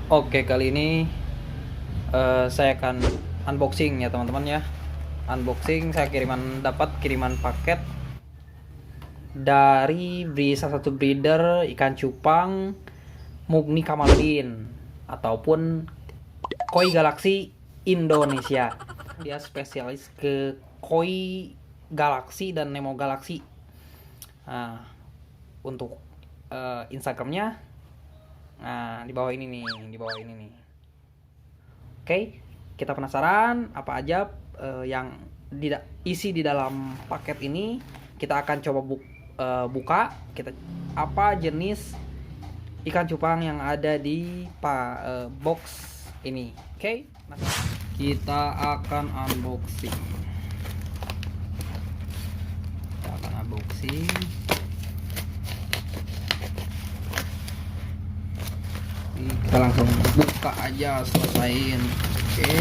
Oke, kali ini saya akan unboxing ya teman-teman ya. Unboxing, saya dapat kiriman paket dari salah satu breeder ikan cupang Mugni Kamaludin ataupun koi galaksi Indonesia. Dia spesialis ke koi galaksi dan nemo galaksi. Nah, untuk Instagramnya, nah di bawah ini nih. Oke, kita penasaran apa aja yang isi di dalam paket ini. Kita akan coba buka. Apa jenis ikan cupang yang ada di box ini. Oke, kita akan unboxing. Kita langsung buka aja, selesain. Oke.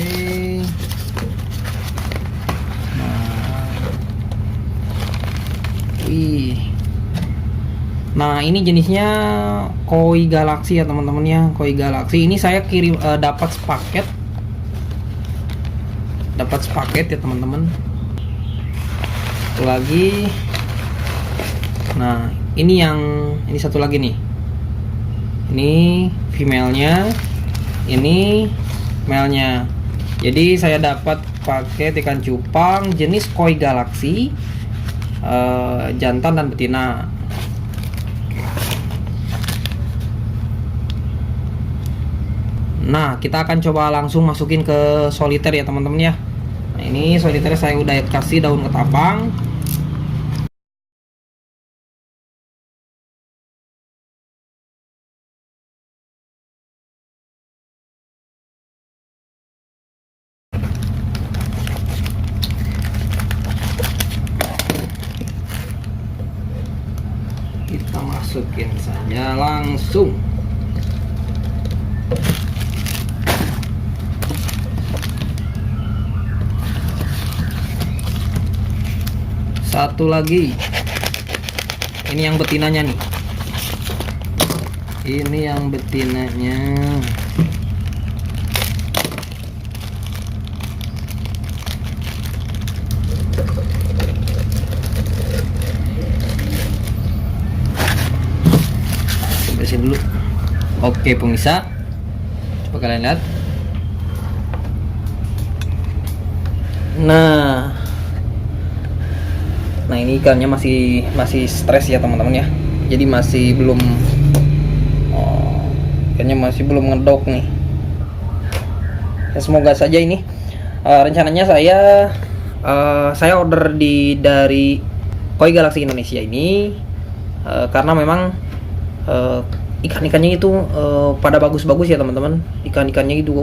Nah, ini jenisnya koi galaksi ya teman-teman ya. Koi galaksi ini saya kirim dapat sepaket ya teman-teman. Satu lagi. Nah, ini satu lagi nih. Ini female-nya, ini male-nya. Jadi saya dapat paket ikan cupang jenis koi galaksi, jantan dan betina. Nah, kita akan coba langsung masukin ke soliter ya teman-teman ya. Nah, ini soliter saya udah kasih daun ketapang. Kita masukin saja langsung. Satu lagi. Ini yang betinanya nih. Ini yang betinanya. Bersihin dulu. Oke pemirsa, coba kalian lihat. Nah ini ikannya masih stres ya teman-teman ya. Jadi masih belum ikannya masih belum ngedok nih. Ya, semoga saja ini rencananya saya order dari Koi Galaksi Indonesia ini karena memang ikan-ikannya itu pada bagus-bagus ya teman-teman. Ikan-ikannya itu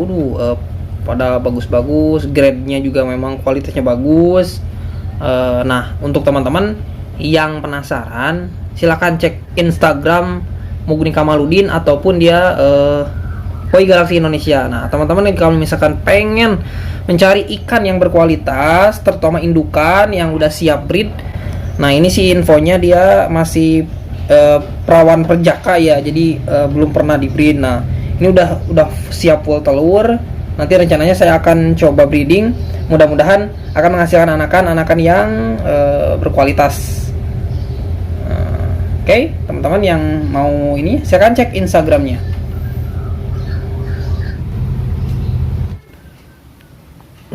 pada bagus-bagus, grade-nya juga memang kualitasnya bagus. Nah, untuk teman-teman yang penasaran, silakan cek Instagram Mugni Kamaludin ataupun dia Koi Galaksi Indonesia. Nah, teman-teman kalau misalkan pengen mencari ikan yang berkualitas, terutama indukan yang udah siap breed. Nah, ini sih infonya dia masih perawan perjaka ya, jadi belum pernah di breed. Nah, ini udah siap full telur. Nanti rencananya saya akan coba breeding, mudah-mudahan akan menghasilkan anakan yang berkualitas. Oke, teman-teman yang mau ini, saya akan cek Instagramnya.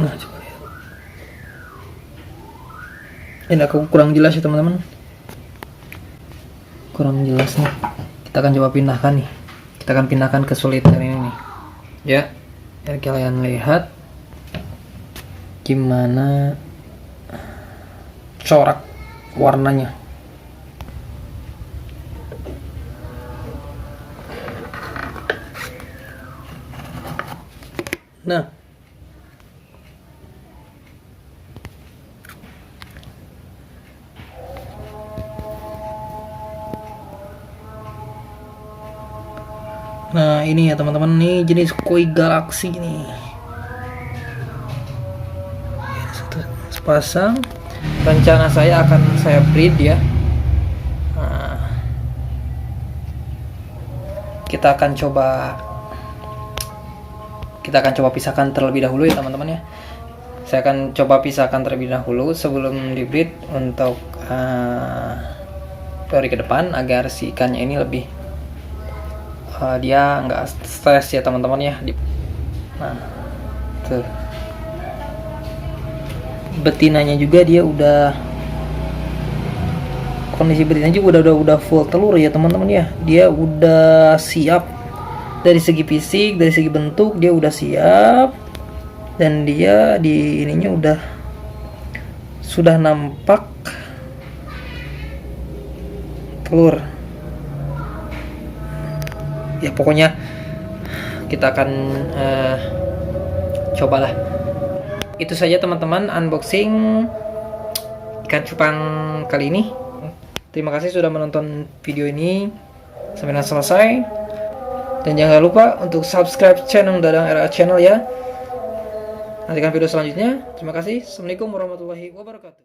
Nah, coba lihat. Ini aku kurang jelas ya teman-teman. Kurang jelas nih. Kita akan coba pindahkan nih. Kita akan pindahkan ke soliter ini nih. Ya. Biar kalian lihat gimana corak warnanya. Nah ini ya teman-teman, nih jenis koi galaksi nih. Sepasang. Rencana saya akan saya breed ya. Nah, kita akan coba kita akan coba pisahkan terlebih dahulu ya teman-teman ya. Saya akan coba pisahkan terlebih dahulu sebelum di breed untuk teori ke depan agar si ikannya ini lebih dia nggak stres ya teman-teman ya. Nah, tuh betinanya juga dia udah, kondisi betinanya juga udah full telur ya teman-teman ya. Dia udah siap dari segi fisik, dari segi bentuk dia udah siap, dan dia di ininya sudah nampak telur ya. Pokoknya kita akan cobalah. Itu saja teman-teman unboxing ikan cupang kali ini. Terima kasih sudah menonton video ini sampai selesai, dan jangan lupa untuk subscribe channel Dadang RA Channel ya. Nantikan video selanjutnya. Terima kasih. Assalamualaikum warahmatullahi wabarakatuh.